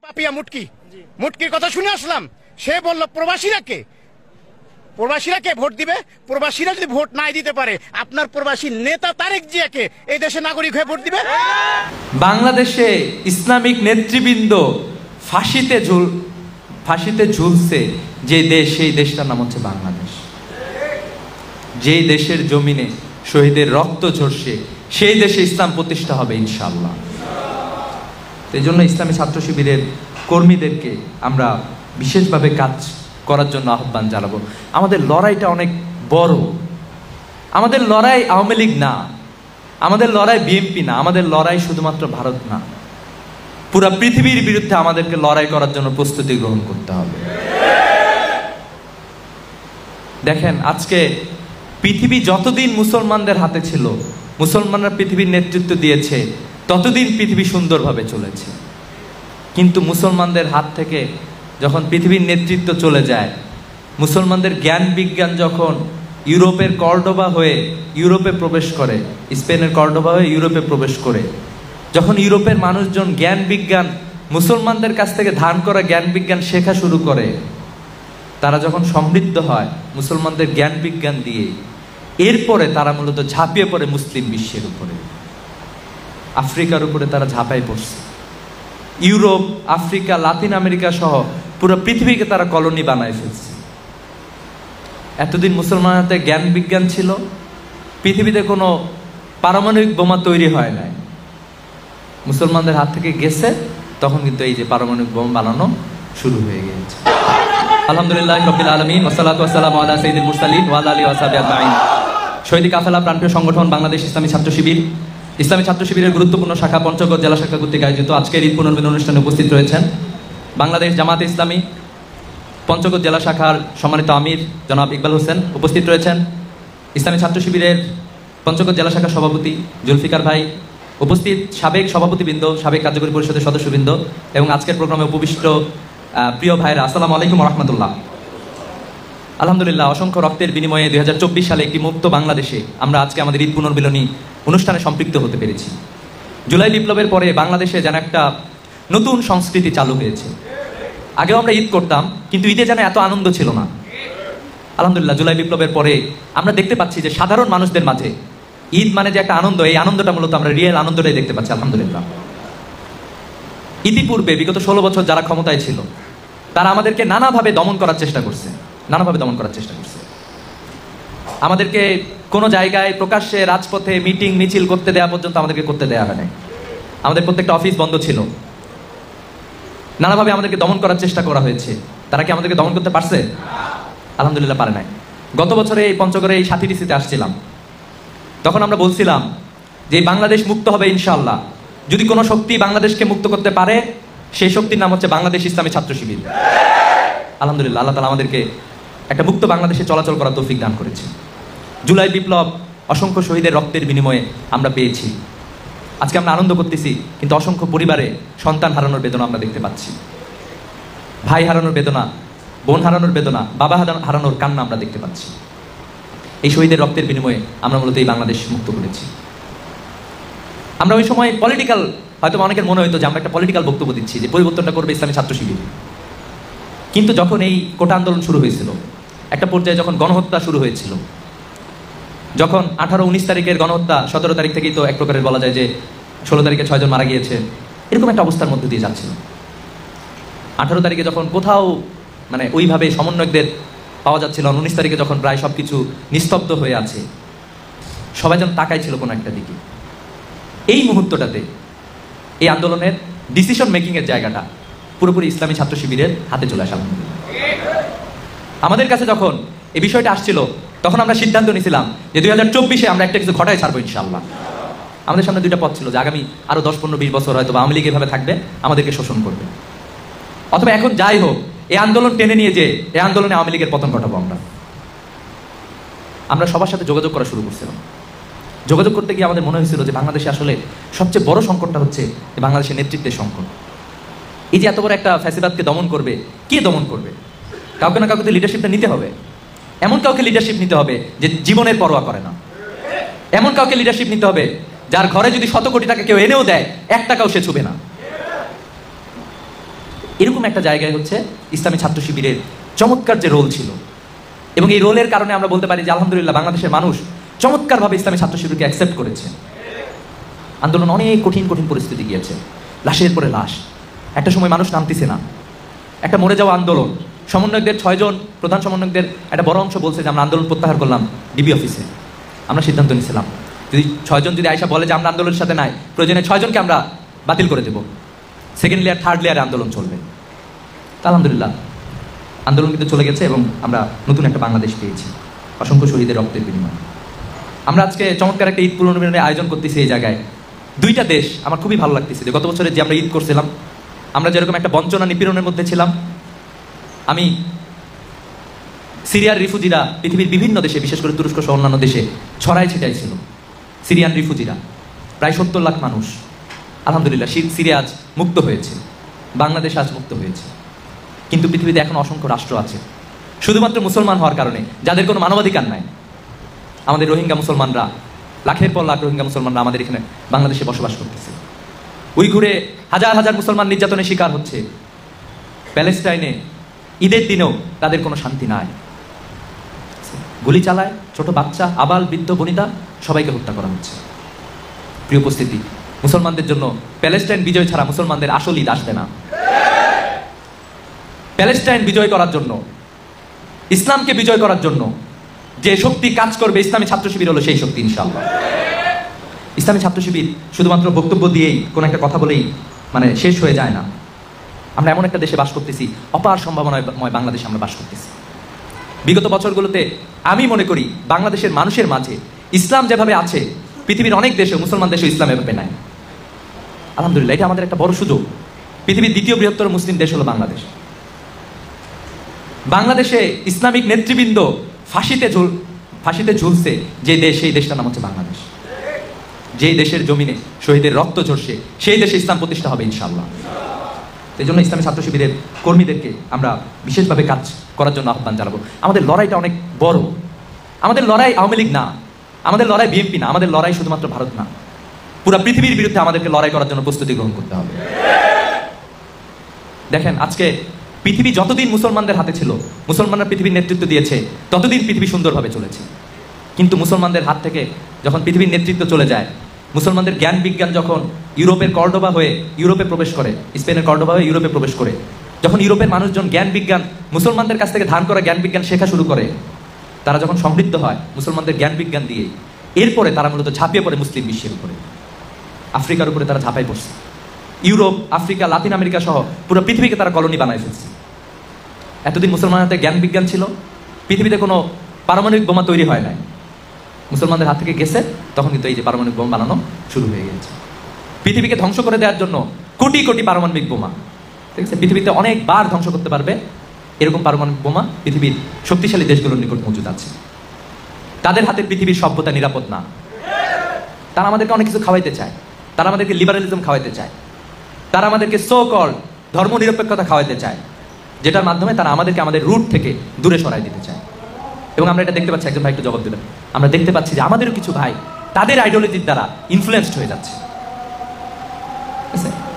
পাপিয়া মুটকি মুটকির কথা শুনে আসলাম। সে বলল প্রবাসীরা কে ভোট দিবে, প্রবাসীরা যদি ভোট নাই দিতে পারে আপনার প্রবাসী নেতা তারেক জিয়াকে এই দেশে নাগরিক হয়ে ভোট দিবে। বাংলাদেশে ইসলামিক নেতৃবৃন্দ ফাঁসিতে ঝুলছে যে দেশ, সেই দেশটার নাম হচ্ছে বাংলাদেশ। যেই দেশের জমিনে শহীদের রক্ত ঝরছে সেই দেশে ইসলাম প্রতিষ্ঠা হবে ইনশাআল্লাহ। এই জন্য ইসলামী ছাত্র শিবিরের কর্মীদেরকে আমরা বিশেষভাবে কাজ করার জন্য আহ্বান জানাবো। আমাদের লড়াইটা অনেক বড়। আমাদের লড়াই আওয়ামী লীগ না, আমাদের লড়াই বিএনপি না, আমাদের লড়াই শুধুমাত্র ভারত না, পুরো পৃথিবীর বিরুদ্ধে আমাদেরকে লড়াই করার জন্য প্রস্তুতি গ্রহণ করতে হবে। দেখেন, আজকে পৃথিবী যতদিন মুসলমানদের হাতে ছিল, মুসলমানরা পৃথিবীর নেতৃত্ব দিয়েছে, ততদিন পৃথিবী সুন্দরভাবে চলেছে। কিন্তু মুসলমানদের হাত থেকে যখন পৃথিবীর নেতৃত্ব চলে যায়, মুসলমানদের জ্ঞান বিজ্ঞান যখন ইউরোপের কর্ডোবা হয়ে ইউরোপে প্রবেশ করে, স্পেনের কর্ডোবা হয়ে ইউরোপে প্রবেশ করে, যখন ইউরোপের মানুষজন জ্ঞান বিজ্ঞান মুসলমানদের কাছ থেকে ধার করা জ্ঞান বিজ্ঞান শেখা শুরু করে, তারা যখন সমৃদ্ধ হয় মুসলমানদের জ্ঞান বিজ্ঞান দিয়ে, এরপরে তারা মূলত ঝাঁপিয়ে পড়ে মুসলিম বিশ্বের উপরে, আফ্রিকার উপরে তারা ঝাঁপাই পড়ছে। ইউরোপ, আফ্রিকা, লাতিন আমেরিকা সহ পুরো পৃথিবীকে তারা কলোনি বানায় ফেলছে। এতদিন মুসলমানের হাতে জ্ঞান বিজ্ঞান ছিল, পৃথিবীতে কোনো পারমাণবিক বোমা তৈরি হয় নাই, মুসলমানদের হাত থেকে গেছে, তখন কিন্তু এই যে পারমাণবিক বোমা বানানো শুরু হয়ে গেছে। আলহামদুলিল্লাহ রাব্বিল আলামিন, ওয়াসসালাতু ওয়াসসালামু আলা সাইয়্যিদিল মুরসালিন ওয়া আলা আলিহি ওয়া সাহবিহি আজমাইন। শহীদ কাফেলা প্রাণপ্রিয় সংগঠন বাংলাদেশ ইসলামী ছাত্র শিবির, ইসলামী ছাত্র শিবিরের গুরুত্বপূর্ণ শাখা পঞ্চগড় জেলা শাখা কর্তৃক আয়োজিত আজকের ঈদ পুনর্মিলন অনুষ্ঠানে উপস্থিত রয়েছেন বাংলাদেশ জামাতে ইসলামী পঞ্চগড় জেলা শাখার সম্মানিত আমির জনাব ইকবাল হোসেন, উপস্থিত রয়েছেন ইসলামী ছাত্র শিবিরের পঞ্চগড় জেলা শাখার সভাপতি জুলফিকার ভাই, উপস্থিত সাবেক সভাপতিবৃন্দ, সাবেক কার্যকরী পরিষদের সদস্যবৃন্দ এবং আজকের প্রোগ্রামে উপবিষ্ট প্রিয় ভাইরা, আসসালামু আলাইকুম ওয়া রাহমাতুল্লাহ। আলহামদুলিল্লাহ, অসংখ্য রক্তের বিনিময়ে 2024 সালে একটি মুক্ত বাংলাদেশে আমরা আজকে আমাদের ঈদ পুনর্মিলনী অনুষ্ঠানে সম্পৃক্ত হতে পেরেছি। জুলাই বিপ্লবের পরে বাংলাদেশে যেন একটা নতুন সংস্কৃতি চালু হয়েছে। আগেও আমরা ঈদ করতাম, কিন্তু ঈদে যেন এত আনন্দ ছিল না। আলহামদুলিল্লাহ, জুলাই বিপ্লবের পরে আমরা দেখতে পাচ্ছি যে সাধারণ মানুষদের মাঝে ঈদ মানে যে একটা আনন্দ, এই আনন্দটা মূলত আমরা রিয়েল আনন্দটাই দেখতে পাচ্ছি। আলহামদুলিল্লাহ, ইতিপূর্বে বিগত 16 বছর যারা ক্ষমতায় ছিল তারা আমাদেরকে নানাভাবে দমন করার চেষ্টা করছে, আমাদেরকে কোনো জায়গায় প্রকাশ্যে রাজপথে মিটিং মিছিল করতে দেওয়া পর্যন্ত আমাদেরকে করতে দেওয়া হয় নাই। আমাদের প্রত্যেকটা অফিস বন্ধ ছিল, নানাভাবে আমাদেরকে দমন করার চেষ্টা করা হয়েছে। তারা কি আমাদেরকে দমন করতে পারছে? আলহামদুলিল্লাহ পারে নাই। গত বছরে এই পঞ্চগড়ে এই 7টি ডিসিতে আসছিলাম, তখন আমরা বলছিলাম যে বাংলাদেশ মুক্ত হবে ইনশাআল্লাহ যদি কোনো শক্তি বাংলাদেশকে মুক্ত করতে পারে, সেই শক্তির নাম হচ্ছে বাংলাদেশ ইসলামী ছাত্র শিবির। আলহামদুলিল্লাহ, আল্লাহ তাআলা আমাদেরকে একটা মুক্ত বাংলাদেশে চলাচল করার তৌফিক দান করেছে। জুলাই বিপ্লব অসংখ্য শহীদের রক্তের বিনিময়ে আমরা পেয়েছি। আজকে আমরা আনন্দ করতেছি, কিন্তু অসংখ্য পরিবারে সন্তান হারানোর বেদনা আমরা দেখতে পাচ্ছি, ভাই হারানোর বেদনা, বোন হারানোর বেদনা, বাবা হারানোর কান্না আমরা দেখতে পাচ্ছি। এই শহীদের রক্তের বিনিময়ে আমরা মূলত এই বাংলাদেশ মুক্ত করেছি। আমরা ওই সময় পলিটিক্যাল, হয়তো অনেকের মনে হইতো যে আমরা একটা পলিটিক্যাল বক্তব্য দিচ্ছি যে পরিবর্তনটা করবে ইসলামী ছাত্র শিবির। কিন্তু যখন এই কোটা আন্দোলন শুরু হয়েছিল, একটা পর্যায়ে যখন গণহত্যা শুরু হয়েছিল, যখন 18-19 তারিখের গণহত্যা, 17 তারিখ থেকেই তো এক প্রকারের বলা যায় যে 16 তারিখে 6 জন মারা গিয়েছে, এরকম একটা অবস্থার মধ্যে দিয়ে যাচ্ছিল। 18 তারিখে যখন কোথাও মানে ওইভাবে সমন্বয়কদের পাওয়া যাচ্ছিল, 19 তারিখে যখন প্রায় সবকিছু নিস্তব্ধ হয়ে আছে, সবাই যেন তাকাই ছিল কোনো একটা দিকে। এই মুহূর্তটাতে এই আন্দোলনের ডিসিশন মেকিং এর জায়গাটা পুরোপুরি ইসলামী ছাত্র শিবিরের হাতে চলে আসা। আমাদের কাছে যখন এই বিষয়টা আসছিল, তখন আমরা সিদ্ধান্ত নিয়েছিলাম যে 2024-এ আমরা একটা কিছু ঘটায় ছাড়বো ইনশাআল্লাহ। আমাদের সামনে দুইটা পথ ছিল, যে আগামী আরো 10-15-20 বছর হয়তো আওয়ামী লীগ এভাবে থাকবে, আমাদেরকে শোষণ করবে, অথবা এখন যাই হোক এই আন্দোলন টেনে নিয়ে যে এই আন্দোলনে আওয়ামী লীগের পতন ঘটাবো। আমরা সবার সাথে যোগাযোগ করা শুরু করছিলাম। যোগাযোগ করতে গিয়ে আমাদের মনে হয়েছিল যে বাংলাদেশে আসলে সবচেয়ে বড় সংকটটা হচ্ছে যে বাংলাদেশের নেতৃত্বের সংকট। এই যে এত বড় একটা ফ্যাসিবাদকে দমন করবে, কে দমন করবে? কাউকে না কাউকে লিডারশিপটা নিতে হবে। এমন কাউকে লিডারশিপ নিতে হবে যে জীবনের পরোয়া করে না। এমন কাউকে লিডারশিপ নিতে হবে যার ঘরে যদি 100 কোটি টাকা কেউ এনেও দেয়, 1 টাকাও সে ছুবে না। এরকম একটা জায়গায় হচ্ছে ইসলামী ছাত্র শিবিরের চমৎকার যে রোল ছিল, এবং এই রোলের কারণে আমরা বলতে পারি যে আলহামদুলিল্লাহ বাংলাদেশের মানুষ চমৎকারভাবে ইসলামী ছাত্র শিবিরকে অ্যাকসেপ্ট করেছে। আন্দোলন অনেক কঠিন কঠিন পরিস্থিতি গিয়েছে, লাশের পরে লাশ, একটা সময় মানুষ নামতেছে না, একটা মরে যাওয়া আন্দোলন। সমন্বয়কদের 6 জন প্রধান সমন্বয়কদের একটা বড় অংশ বলছে যে আমরা আন্দোলন প্রত্যাহার করলাম ডিবি অফিসে। আমরা সিদ্ধান্ত নিয়েছিলাম যদি 6 জন যদি আয়সা বলে যে আমরা আন্দোলনের সাথে নাই, প্রয়োজনে 6 জনকে আমরা বাতিল করে দেব, সেকেন্ড লেয়ার থার্ড লেয়ারে আন্দোলন চলবে। তা আলহামদুলিল্লাহ আন্দোলন কিন্তু চলে গেছে এবং আমরা নতুন একটা বাংলাদেশ পেয়েছি অসংখ্য শহীদের রক্তের বিনিময়ে। আমরা আজকে চমৎকার একটা ঈদ পুনর্মিলনের আয়োজন করতেছি এই জায়গায়। 2টা দেশ আমার খুবই ভালো লাগতেছে যে গত বছরে যে আমরা ঈদ করছিলাম, আমরা যেরকম একটা বঞ্চনা নিপীড়নের মধ্যে ছিলাম, আমি সিরিয়ার রিফুজিরা পৃথিবীর বিভিন্ন দেশে বিশেষ করে তুরস্ক সহ অন্যান্য দেশে ছড়াই ছিটাই ছিল। সিরিয়ান রিফুজিরা প্রায় 70 লাখ মানুষ, আলহামদুলিল্লাহ সিরিয়া আজ মুক্ত হয়েছে, বাংলাদেশ আজ মুক্ত হয়েছে। কিন্তু পৃথিবীতে এখন অসংখ্য রাষ্ট্র আছে শুধুমাত্র মুসলমান হওয়ার কারণে যাদের কোনো মানবাধিকার নাই। আমাদের রোহিঙ্গা মুসলমানরা, লাখের পর লাখ রোহিঙ্গা মুসলমানরা আমাদের এখানে বাংলাদেশে বসবাস করতেছে। উইঘুরে হাজার হাজার মুসলমান নির্যাতনের শিকার হচ্ছে। প্যালেস্টাইনে ঈদের দিনেও তাদের কোনো শান্তি নাই, গুলি চালায়, ছোট বাচ্চা, আবাল, বৃদ্ধ, বনিতা সবাইকে হত্যা করা হচ্ছে। প্রিয় উপস্থিতি, মুসলমানদের জন্য প্যালেস্টাইন বিজয় ছাড়া মুসলমানদের আসল ঈদ আসবে না। প্যালেস্টাইন বিজয় করার জন্য, ইসলামকে বিজয় করার জন্য যে শক্তি কাজ করবে ইসলামী ছাত্র শিবির হলো সেই শক্তি ইনশাআল্লাহ। ইসলামী ছাত্র শিবির শুধুমাত্র বক্তব্য দিয়েই কোনো একটা কথা বলেই মানে শেষ হয়ে যায় না। আমরা এমন একটা দেশে বাস করতেছি, অপার সম্ভাবনাময় বাংলাদেশে আমরা বাস করতেছি। বিগত বছরগুলোতে আমি মনে করি বাংলাদেশের মানুষের মাঝে ইসলাম যেভাবে আছে পৃথিবীর অনেক দেশে, মুসলমান দেশে ইসলাম এভাবে নাই। আলহামদুলিল্লাহ এটা আমাদের একটা বড় সুযোগ। পৃথিবীর 2য় বৃহত্তর মুসলিম দেশ হলো বাংলাদেশ। বাংলাদেশে ইসলামিক নেতৃবৃন্দ ফাঁসিতে ঝুলছে যে দেশ, সেই দেশটার নাম হচ্ছে বাংলাদেশ। যেই দেশের জমিনে শহীদের রক্ত ঝরছে সেই দেশে ইসলাম প্রতিষ্ঠা হবে ইনশাআল্লাহ। এই জন্য ইসলামী ছাত্র শিবিরের কর্মীদেরকে আমরা বিশেষভাবে কাজ করার জন্য আহ্বান জানাবো। আমাদের লড়াইটা অনেক বড়। আমাদের লড়াই আওয়ামী লীগ না, আমাদের লড়াই বিএনপি না, আমাদের লড়াই শুধুমাত্র ভারত না, পুরো পৃথিবীর বিরুদ্ধে আমাদেরকে লড়াই করার জন্য প্রস্তুতি গ্রহণ করতে হবে। দেখেন আজকে পৃথিবী যতদিন মুসলমানদের হাতে ছিল, মুসলমানরা পৃথিবীর নেতৃত্ব দিয়েছে, ততদিন পৃথিবী সুন্দরভাবে চলেছে। কিন্তু মুসলমানদের হাত থেকে যখন পৃথিবীর নেতৃত্ব চলে যায়, মুসলমানদের জ্ঞান বিজ্ঞান যখন ইউরোপের কর্ডোবা হয়ে ইউরোপে প্রবেশ করে, স্পেনের কর্ডোবা হয়ে ইউরোপে প্রবেশ করে, যখন ইউরোপের মানুষজন জ্ঞান বিজ্ঞান মুসলমানদের কাছ থেকে ধান করা জ্ঞান বিজ্ঞান শেখা শুরু করে, তারা যখন সমৃদ্ধ হয় মুসলমানদের জ্ঞান বিজ্ঞান দিয়ে, এরপরে তারা মূলত ঝাঁপিয়ে পড়ে মুসলিম বিশ্বের উপরে, আফ্রিকার উপরে তারা ঝাঁপাই পড়ছে। ইউরোপ, আফ্রিকা, লাতিন আমেরিকা সহ পুরো পৃথিবীকে তারা কলোনি বানায় ফেলছে। এতদিন মুসলমানদের হাতে জ্ঞান বিজ্ঞান ছিল, পৃথিবীতে কোনো পারমাণবিক বোমা তৈরি হয় নাই, মুসলমানদের হাত থেকে গেছে, তখন কিন্তু এই যে পারমাণবিক বোমা বানানো শুরু হয়ে গেছে। পৃথিবীকে ধ্বংস করে দেওয়ার জন্য কোটি কোটি পারমাণবিক বোমা, ঠিক আছে, পৃথিবীতে অনেকবার ধ্বংস করতে পারবে এরকম পারমাণবিক বোমা পৃথিবীর শক্তিশালী দেশগুলোর নিকট মজুদ আছে। তাদের হাতে পৃথিবীর সভ্যতা নিরাপদ না। তারা আমাদেরকে অনেক কিছু খাওয়াইতে চায়, তারা আমাদেরকে লিবারালিজম খাওয়াইতে চায়, তারা আমাদেরকে সো কল ধর্ম নিরপেক্ষতা খাওয়াইতে চায়, যেটার মাধ্যমে তারা আমাদেরকে আমাদের রুট থেকে দূরে সরাই দিতে চায়। এবং আমরা এটা দেখতে পাচ্ছি, একজন ভাই একটু জবাব দেবেন, আমরা দেখতে পাচ্ছি যে আমাদেরও কিছু ভাই তাদের আইডিওলজির দ্বারা ইনফ্লুয়েন্সড হয়ে যাচ্ছে।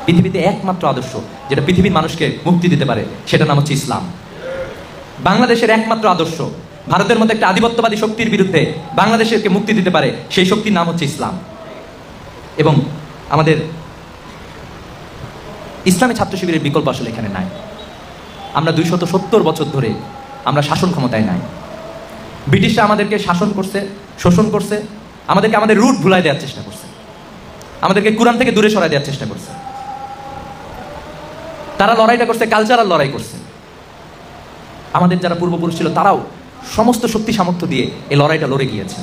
পৃথিবীতে একমাত্র আদর্শ যেটা পৃথিবীর মানুষকে মুক্তি দিতে পারে সেটার নাম হচ্ছে ইসলাম। বাংলাদেশের একমাত্র আদর্শ ভারতের মতো একটা আধিপত্যবাদী শক্তির বিরুদ্ধে বাংলাদেশকে মুক্তি দিতে পারে, সেই শক্তির নাম হচ্ছে ইসলাম। এবং আমাদের ইসলামী ছাত্র শিবিরের বিকল্প আসলে এখানে নাই। আমরা 270 বছর ধরে আমরা শাসন ক্ষমতায় নাই। ব্রিটিশরা আমাদেরকে শাসন করছে, শোষণ করছে, আমাদেরকে আমাদের রুট ভুলাই দেওয়ার চেষ্টা করছে, আমাদেরকে কোরআন থেকে দূরে সরাই দেওয়ার চেষ্টা করছে। তারা লড়াইটা করছে, কালচারাল লড়াই করছে। আমাদের যারা পূর্বপুরুষ ছিল তারাও সমস্ত শক্তি সামর্থ্য দিয়ে এই লড়াইটা লড়ে গিয়েছে।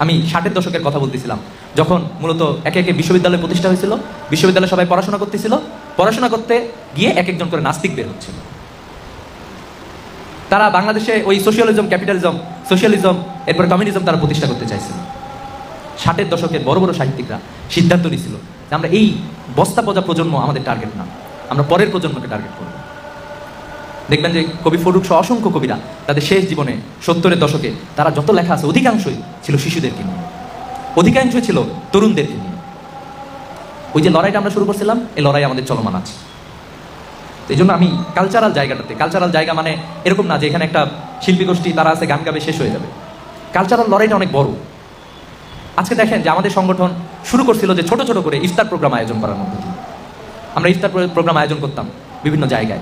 আমি 60-এর দশকের কথা বলতেছিলাম, যখন মূলত একে একে বিশ্ববিদ্যালয় প্রতিষ্ঠা হয়েছিল, বিশ্ববিদ্যালয়ে সবাই পড়াশোনা করতেছিল, পড়াশোনা করতে গিয়ে এক একজন করে নাস্তিক বের হচ্ছিল। তারা বাংলাদেশে ওই সোশিয়ালিজম, ক্যাপিটালিজম, সোশিয়ালিজম, এরপরে কমিউনিজম তারা প্রতিষ্ঠা করতে চাইছিল। 60-এর দশকের বড় বড় সাহিত্যিকরা সিদ্ধান্ত নিয়েছিল যে আমরা এই বস্তা পচা প্রজন্ম আমাদের টার্গেট না, আমরা পরের প্রজন্মকে টার্গেট করব। দেখবেন যে কবি ফরুক সহ অসংখ্য কবিরা তাদের শেষ জীবনে 70-এর দশকে তারা যত লেখা আছে অধিকাংশই ছিল শিশুদেরকে নিয়ে, অধিকাংশই ছিল তরুণদেরকে নিয়ে। ওই যে লড়াইটা আমরা শুরু করছিলাম, এই লড়াই আমাদের চলমান আছে। এই জন্য আমি কালচারাল জায়গাটাতে, কালচারাল জায়গা মানে এরকম না যে এখানে একটা শিল্পী গোষ্ঠী তারা আছে গান গাবে শেষ হয়ে যাবে। কালচারাল লড়াইটা অনেক বড়। আজকে দেখেন যে আমাদের সংগঠন শুরু করছিল যে ছোট ছোট করে ইফতার প্রোগ্রাম আয়োজন করার মধ্যে দিয়ে। আমরা ইফতার প্রোগ্রাম আয়োজন করতাম বিভিন্ন জায়গায়।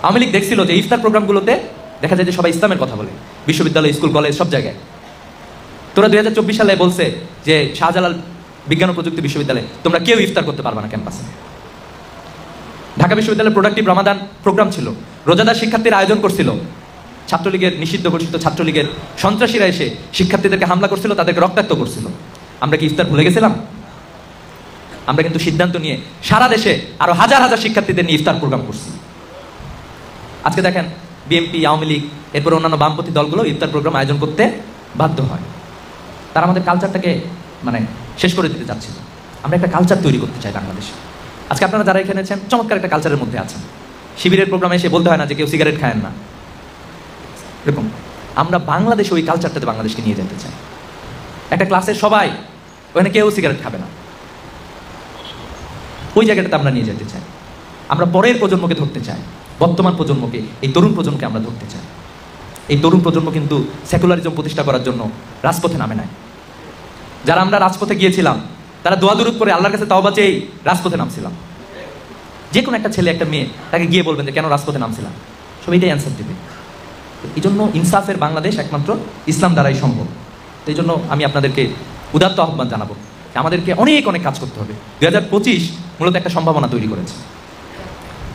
আওয়ামী লীগ দেখছিল যে ইফতার প্রোগ্রামগুলোতে দেখা যায় যে সবাই ইসলামের কথা বলে, বিশ্ববিদ্যালয়, স্কুল, কলেজ, সব জায়গায়। তোরা 2024 সালে বলছে যে শাহজালাল বিজ্ঞান ও প্রযুক্তি বিশ্ববিদ্যালয়ে তোমরা কেউ ইফতার করতে পারবে না ক্যাম্পাসে। ঢাকা বিশ্ববিদ্যালয়ের প্রোডাক্টিভ রমাদান প্রোগ্রাম ছিল, রোজাদার শিক্ষার্থীরা আয়োজন করছিল। ছাত্রলীগের নিষিদ্ধ ঘোষিত ছাত্রলীগের সন্ত্রাসীরা এসে শিক্ষার্থীদেরকে হামলা করছিল, তাদেরকে রক্তাক্ত করছিল। আমরা কি ইফতার ভুলে গেছিলাম? আমরা কিন্তু সিদ্ধান্ত নিয়ে সারা দেশে আরো হাজার হাজার শিক্ষার্থীদের নিয়ে ইফতার প্রোগ্রাম করছি। আজকে দেখেন বিএনপি, আওয়ামী লীগ, এরপর অন্যান্য বামপন্থী দলগুলো ইফতার প্রোগ্রাম আয়োজন করতে বাধ্য হয়। তারা আমাদের কালচারটাকে মানে শেষ করে দিতে চাচ্ছিল। আমরা একটা কালচার তৈরি করতে চাই বাংলাদেশে। আজকে আপনারা যারা এখানে আছেন চমৎকার একটা কালচারের মধ্যে আছেন। শিবিরের প্রোগ্রামে এসে বলতে হয় না যে কেউ সিগারেট খায়েন না, এরকম। আমরা বাংলাদেশে ওই কালচারটাতে বাংলাদেশকে নিয়ে যেতে চাই। একটা ক্লাসের সবাই, ওখানে কেউ সিগারেট খাবে না, ওই জায়গাটাতে আমরা নিয়ে যেতে চাই। আমরা পরের প্রজন্মকে ধরতে চাই, বর্তমান প্রজন্মকে, এই তরুণ প্রজন্মকে আমরা ধরতে চাই। এই তরুণ প্রজন্ম কিন্তু সেকুলারিজম প্রতিষ্ঠা করার জন্য রাজপথে নামে নাই। যারা আমরা রাজপথে গিয়েছিলাম তারা দোয়া দুরূদ করে আল্লাহর কাছে তওবা চেয়ে রাজপথে নামছিলাম। যে কোনো একটা ছেলে, একটা মেয়ে, তাকে গিয়ে বলবেন যে কেন রাজপথে নামছিলাম, সব এটাই অ্যান্সার দেবে। এই জন্য ইনসাফের বাংলাদেশ একমাত্র ইসলাম দ্বারাই সম্ভব। এই জন্য আমি আপনাদেরকে উদাত্ত আহ্বান জানাবো, আমাদেরকে অনেক অনেক কাজ করতে হবে। 2025 মূলত একটা সম্ভাবনা তৈরি করেছে।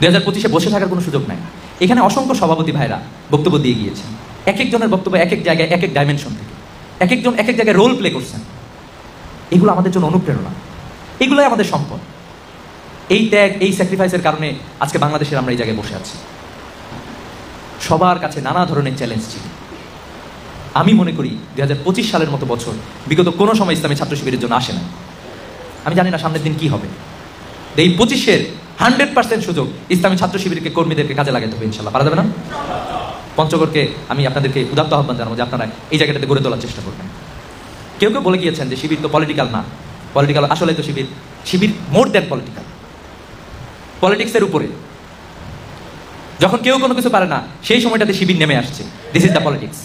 2025-এ বসে থাকার কোনো সুযোগ নাই। এখানে অসংখ্য সভাপতি ভাইরা বক্তব্য দিয়ে গিয়েছেন। এক একজনের বক্তব্য এক এক জায়গায়, এক এক ডাইমেনশন থেকে, এক একজন এক এক জায়গায় রোল প্লে করছেন। এগুলো আমাদের জন্য অনুপ্রেরণা, এগুলোই আমাদের সম্পদ। এই ত্যাগ, এই স্যাক্রিফাইসের কারণে আজকে বাংলাদেশের আমরা এই জায়গায় বসে আছি। সবার কাছে নানা ধরনের চ্যালেঞ্জ ছিল। আমি মনে করি 2025 সালের মতো বছর বিগত কোনো সময় ইসলামী ছাত্র শিবিরের জন্য আসে না। আমি জানি না সামনের দিন কি হবে। এই 25-এর 100% সুযোগ ইসলামী ছাত্র শিবিরকে, কর্মীদেরকে কাজে লাগাতে হবে ইনশাল্লাহ। পারা যাবে না? পঞ্চগড়কে আমি আপনাদেরকে উদাত্ত আহ্বান জানাবো যে আপনারা এই জায়গাটাতে গড়ে তোলার চেষ্টা করবেন। কেউ কেউ বলে গিয়েছেন যে শিবির তো পলিটিক্যাল না। পলিটিক্যাল আসলে তো শিবির মোর দ্যান পলিটিক্যাল, পলিটিক্সের উপরে। যখন কেউ কোনো কিছু পারে না সেই সময়টাতে শিবির নেমে আসছে। This is the politics.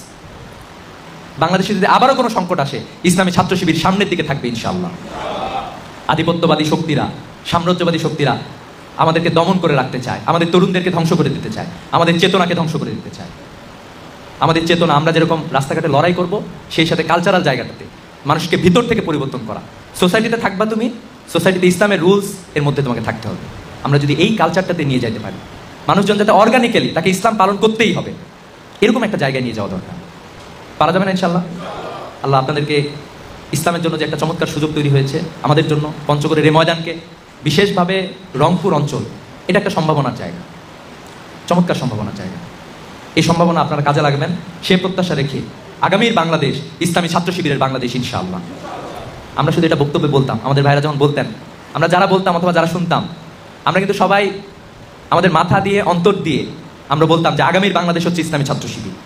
বাংলাদেশে যদি আবারও কোনো সংকট আসে, ইসলামী ছাত্র শিবির সামনের দিকে থাকবে ইনশাআল্লাহ। আধিপত্যবাদী শক্তিরা, সাম্রাজ্যবাদী শক্তিরা আমাদেরকে দমন করে রাখতে চায়, আমাদের তরুণদেরকে ধ্বংস করে দিতে চায়, আমাদের চেতনাকে ধ্বংস করে দিতে চায়। আমাদের চেতনা, আমরা যেরকম রাস্তাঘাটে লড়াই করব, সেই সাথে কালচারাল জায়গাটাতে মানুষকে ভিতর থেকে পরিবর্তন করা। সোসাইটিতে থাকবা তুমি, সোসাইটিতে ইসলামের রুলস এর মধ্যে তোমাকে থাকতে হবে। আমরা যদি এই কালচারটাতে নিয়ে যেতে পারি, মানুষজন যাতে অর্গানিক্যালি তাকে ইসলাম পালন করতেই হবে, এরকম একটা জায়গায় নিয়ে যাওয়া দরকার। পারা যাবে না ইনশাল্লাহ? আল্লাহ আপনাদেরকে ইসলামের জন্য যে একটা চমৎকার সুযোগ তৈরি হয়েছে আমাদের জন্য, পঞ্চগড়ের এই ময়দানকে, বিশেষভাবে রংপুর অঞ্চল, এটা একটা সম্ভাবনার জায়গা, চমৎকার সম্ভাবনার জায়গা। এই সম্ভাবনা আপনারা কাজে লাগবেন সে প্রত্যাশা রেখে আগামীর বাংলাদেশ ইসলামী ছাত্র শিবিরের বাংলাদেশ ইনশাআল্লাহ। আমরা শুধু এটা বক্তব্যে বলতাম, আমাদের ভাইরা যখন বলতেন, আমরা যারা বলতাম অথবা যারা শুনতাম, আমরা কিন্তু সবাই আমাদের মাথা দিয়ে, অন্তর দিয়ে আমরা বলতাম যে আগামীর বাংলাদেশ হচ্ছে ইসলামী ছাত্র শিবির।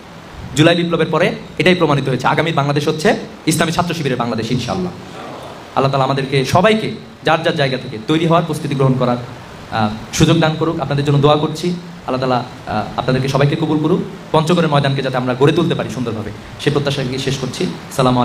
জুলাই বিপ্লবের পরে এটাই প্রমাণিত হয়েছে, আগামীর বাংলাদেশ হচ্ছে ইসলামী ছাত্র শিবিরের বাংলাদেশ ইনশাআল্লাহ। আল্লাহ তাআলা আমাদেরকে সবাইকে যার যার জায়গা থেকে তৈরি হওয়ার, প্রস্তুতি গ্রহণ করার সুযোগ দান করুক। আপনাদের জন্য দোয়া করছি, আল্লাহ তাআলা আপনাদেরকে সবাইকে কবুল করুক। পঞ্চগড়ের ময়দানকে যাতে আমরা গড়ে তুলতে পারি সুন্দরভাবে, সে প্রত্যাশাকে শেষ করছি। সালাম।